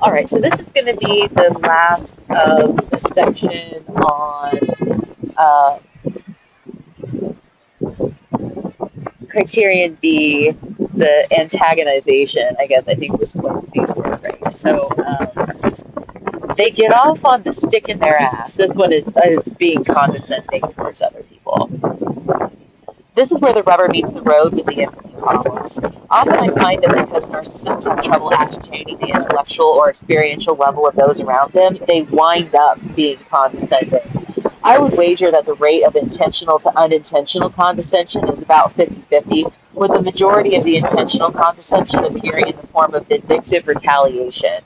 All right, so this is going to be the last of the section on uh, Criterion B, the antagonization, I guess I think was what these were, right? So they get off on the stick in their ass. This one is being condescending towards other people. This is where the rubber meets the road with the empathy problems. Often I find that because narcissists have trouble ascertaining the intellectual or experiential level of those around them, they wind up being condescending. I would wager that the rate of intentional to unintentional condescension is about 50-50, with the majority of the intentional condescension appearing in the form of vindictive retaliation.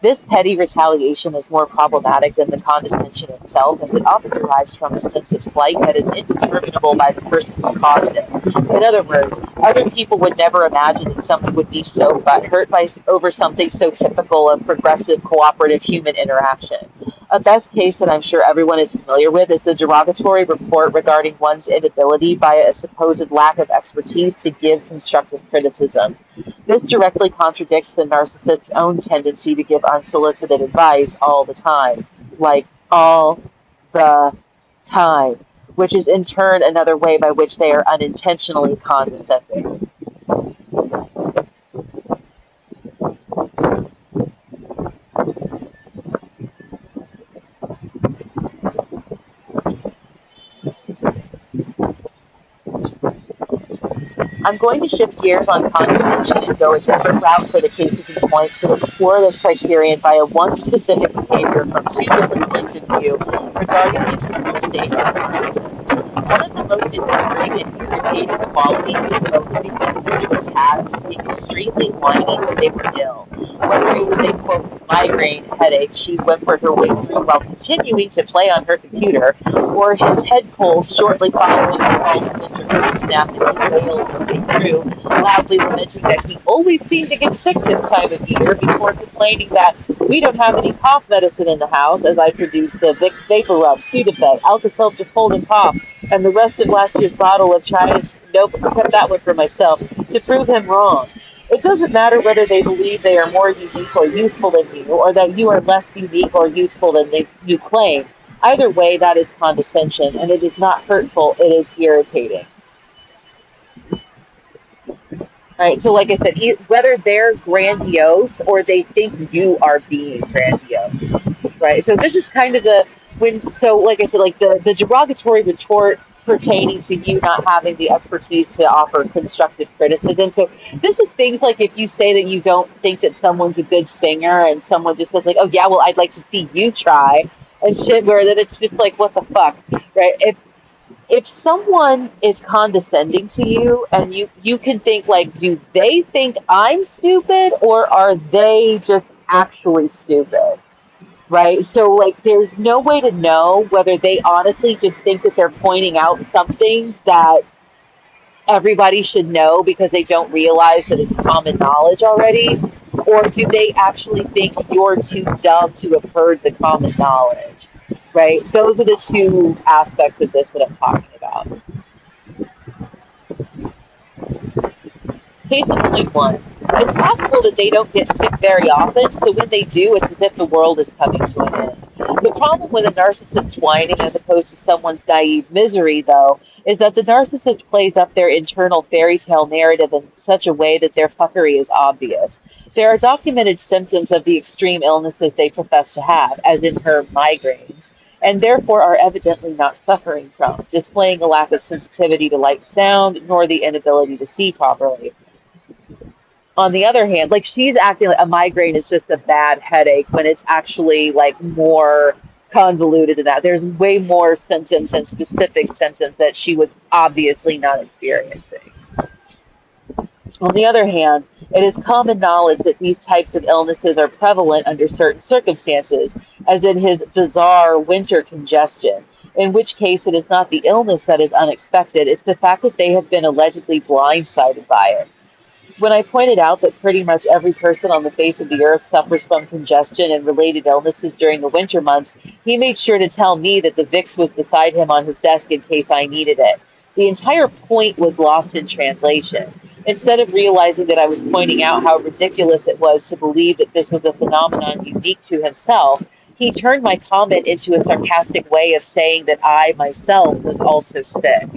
This petty retaliation is more problematic than the condescension itself, as it often derives from a sense of slight that is indeterminable by the person who caused it. In other words, other people would never imagine that someone would be so butthurt over something so typical of progressive, cooperative human interaction. A best case that I'm sure everyone is familiar with is the derogatory report regarding one's inability via a supposed lack of expertise to give constructive criticism. This directly contradicts the narcissist's own tendency to give unsolicited advice all the time, like all the time, which is in turn another way by which they are unintentionally condescending. I'm going to shift gears on condescension and go a different route for the cases in point to explore this criterion via one specific behavior from two different points of view regarding the internal stage of narcissist. One of the most enduring and irritating qualities that both of these individuals had was being extremely whiny when they were ill. Whether it was a, quote, migraine headache she whimpered her way through while continuing to play on her computer, or his head cold shortly following the call to winter snap that he wailed his way through, loudly lamenting that he always seemed to get sick this time of year before complaining that we don't have any cough medicine in the house as I produced the Vicks Vapor Rub, Sudafed, Alka-Seltzer Cold and Cough, and the rest of last year's bottle of Chinese. Nope, I kept that one for myself to prove him wrong. It doesn't matter whether they believe they are more unique or useful than you, or that you are less unique or useful than you claim. Either way, that is condescension, and it is not hurtful, it is irritating. Right, so like I said, whether they're grandiose or they think you are being grandiose, right? So this is kind of like I said, like the derogatory retort pertaining to you not having the expertise to offer constructive criticism. So this is things like if you say that you don't think that someone's a good singer and someone just says like, oh yeah, well, I'd like to see you try and shit, where then it's just like, what the fuck, right? If someone is condescending to you and you can think like, do they think I'm stupid or are they just actually stupid, right? So like there's no way to know whether they honestly just think that they're pointing out something that everybody should know because they don't realize that it's common knowledge already, or do they actually think you're too dumb to have heard the common knowledge, right? Those are the two aspects of this that I'm talking about. Case in point one. It's possible that they don't get sick very often, so when they do, it's as if the world is coming to an end. The problem with a narcissist's whining as opposed to someone's naive misery, though, is that the narcissist plays up their internal fairy tale narrative in such a way that their fuckery is obvious. There are documented symptoms of the extreme illnesses they profess to have, as in her migraines, and therefore are evidently not suffering from, displaying a lack of sensitivity to light and sound, nor the inability to see properly. On the other hand, like she's acting like a migraine is just a bad headache when it's actually like more convoluted than that. There's way more symptoms and specific symptoms that she was obviously not experiencing. On the other hand, it is common knowledge that these types of illnesses are prevalent under certain circumstances, as in his bizarre winter congestion, in which case it is not the illness that is unexpected, it's the fact that they have been allegedly blindsided by it. When I pointed out that pretty much every person on the face of the earth suffers from congestion and related illnesses during the winter months, he made sure to tell me that the Vicks was beside him on his desk in case I needed it. The entire point was lost in translation. Instead of realizing that I was pointing out how ridiculous it was to believe that this was a phenomenon unique to himself, he turned my comment into a sarcastic way of saying that I myself was also sick.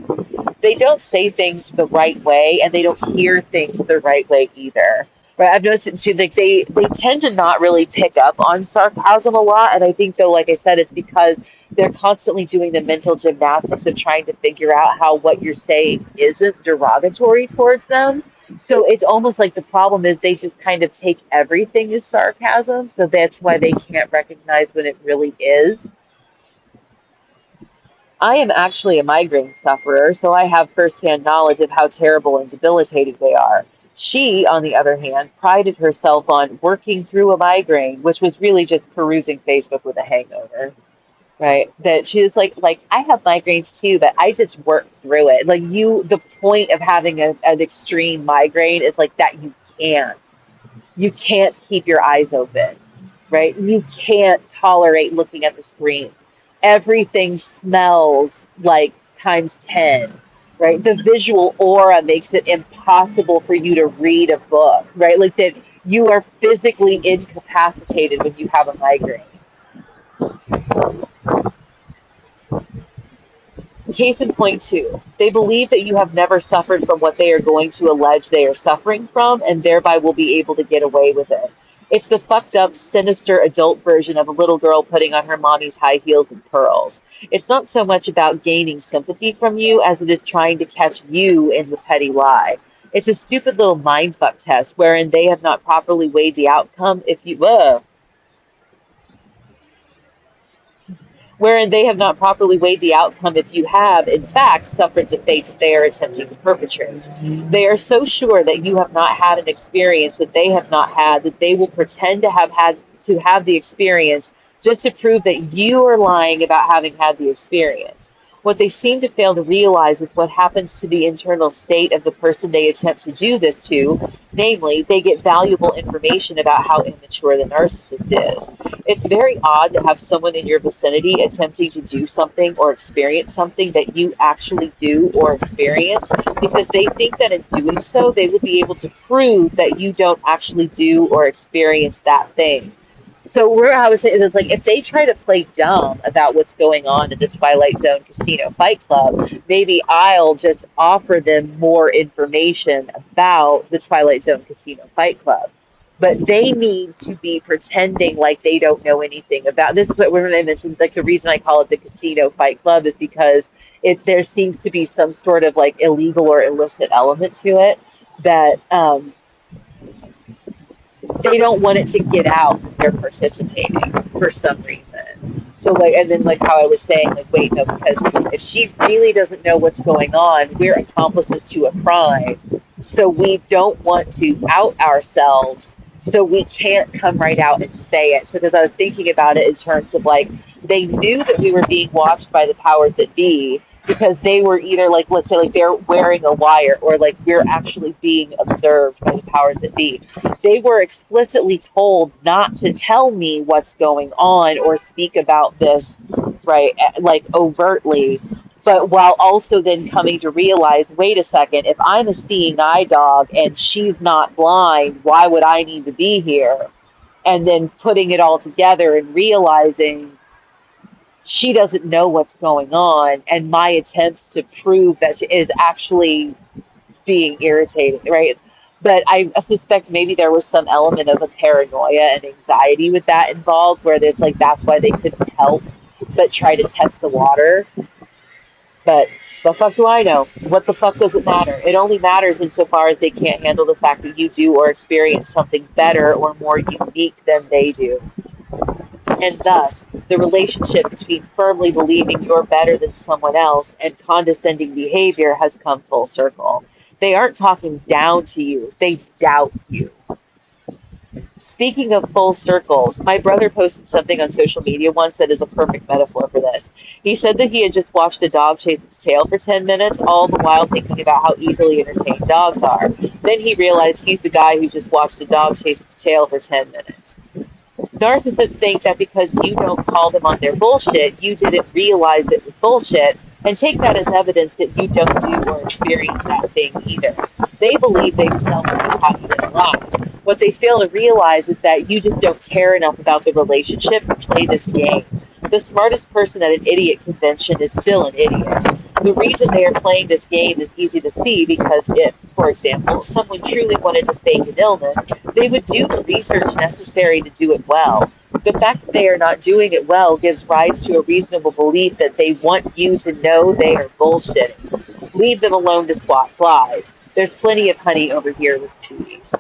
They don't say things the right way, and they don't hear things the right way either. Right? I've noticed it too. Like they tend to not really pick up on sarcasm a lot, and I think though, like I said, it's because they're constantly doing the mental gymnastics of trying to figure out how what you're saying isn't derogatory towards them. So it's almost like the problem is they just kind of take everything as sarcasm, so that's why they can't recognize when it really is. I am actually a migraine sufferer, so I have firsthand knowledge of how terrible and debilitating they are. She, on the other hand, prided herself on working through a migraine, which was really just perusing Facebook with a hangover, right? That she was like I have migraines too, but I just work through it. Like the point of having an extreme migraine is like that you can't keep your eyes open, right? You can't tolerate looking at the screen. Everything smells like times 10, right? The visual aura makes it impossible for you to read a book, right? Like that you are physically incapacitated when you have a migraine. Case in point two, they believe that you have never suffered from what they are going to allege they are suffering from and thereby will be able to get away with it. It's the fucked up, sinister adult version of a little girl putting on her mommy's high heels and pearls. It's not so much about gaining sympathy from you as it is trying to catch you in the petty lie. It's a stupid little mindfuck test wherein they have not properly weighed the outcome if you, wherein they have not properly weighed the outcome if you have, in fact, suffered the fate that they are attempting to perpetrate. They are so sure that you have not had an experience that they have not had that they will pretend to have the experience just to prove that you are lying about having had the experience. What they seem to fail to realize is what happens to the internal state of the person they attempt to do this to, namely, they get valuable information about how immature the narcissist is. It's very odd to have someone in your vicinity attempting to do something or experience something that you actually do or experience because they think that in doing so, they will be able to prove that you don't actually do or experience that thing. So where I was saying is like if they try to play dumb about what's going on at the Twilight Zone Casino Fight Club, maybe I'll just offer them more information about the Twilight Zone Casino Fight Club. But they need to be pretending like they don't know anything about this. Is what when I mentioned like the reason I call it the Casino Fight Club is because there seems to be some sort of like illegal or illicit element to it that they don't want it to get out that they're participating for some reason. So like, and then like how I was saying, like, wait, no, because if she really doesn't know what's going on, we're accomplices to a crime. So we don't want to out ourselves. So we can't come right out and say it. So because I was thinking about it in terms of like, they knew that we were being watched by the powers that be because they were either like, let's say like they're wearing a wire or like we're actually being observed by the powers that be. They were explicitly told not to tell me what's going on or speak about this, right, like overtly. But while also then coming to realize, wait a second, if I'm a seeing eye dog and she's not blind, why would I need to be here? And then putting it all together and realizing she doesn't know what's going on, and my attempts to prove that she is actually being irritating, right? But I suspect maybe there was some element of a paranoia and anxiety with that involved, where it's like that's why they couldn't help but try to test the water. But the fuck do I know? What the fuck does it matter? It only matters insofar as they can't handle the fact that you do or experience something better or more unique than they do. And thus, the relationship between firmly believing you're better than someone else and condescending behavior has come full circle. They aren't talking down to you, they doubt you. Speaking of full circles, my brother posted something on social media once that is a perfect metaphor for this. He said that he had just watched a dog chase its tail for 10 minutes, all the while thinking about how easily entertained dogs are. Then he realized he's the guy who just watched a dog chase its tail for 10 minutes. Narcissists think that because you don't call them on their bullshit, you didn't realize it was bullshit, and take that as evidence that you don't do or experience that thing either. They believe they've self-taught you to lie. What they fail to realize is that you just don't care enough about the relationship to play this game. The smartest person at an idiot convention is still an idiot. The reason they are playing this game is easy to see because if, for example, someone truly wanted to fake an illness, they would do the research necessary to do it well. The fact that they are not doing it well gives rise to a reasonable belief that they want you to know they are bullshitting. Leave them alone to swat flies. There's plenty of honey over here with bees.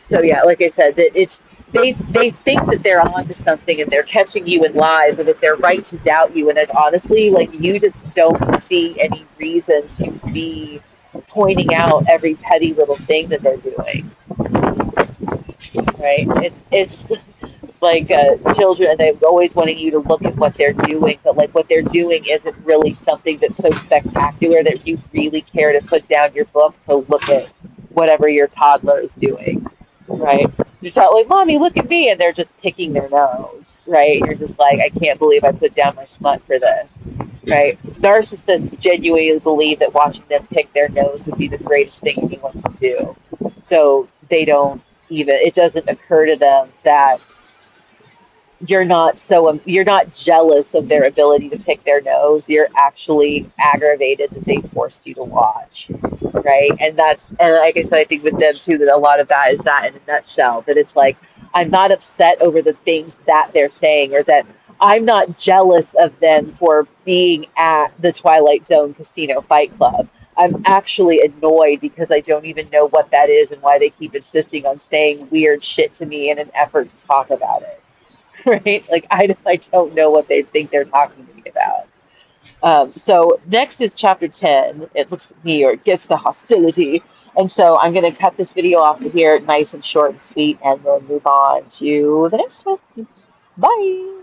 So yeah, like I said, that it's they think that they're onto something and they're catching you in lies, or that they're right to doubt you. And it, honestly, like you just don't see any reason to be pointing out every petty little thing that they're doing, right? It's like children, they're always wanting you to look at what they're doing, but like what they're doing isn't really something that's so spectacular that you really care to put down your book to look at whatever your toddler is doing, right? You're like, Mommy, look at me, and they're just picking their nose, right? You're just like, I can't believe I put down my smut for this, right? Narcissists genuinely believe that watching them pick their nose would be the greatest thing anyone could do. So they don't even, it doesn't occur to them that you're not jealous of their ability to pick their nose. You're actually aggravated that they forced you to watch, right? And like I said, I think with them too, that a lot of that is that in a nutshell. That it's like I'm not upset over the things that they're saying, or that I'm not jealous of them for being at the Twilight Zone Casino Fight Club. I'm actually annoyed because I don't even know what that is and why they keep insisting on saying weird shit to me in an effort to talk about it. Right? Like, I don't know what they think they're talking to me about. So next is chapter 10. It looks at me, or it gets the hostility. And so I'm going to cut this video off here, nice and short and sweet, and then move on to the next one. Bye.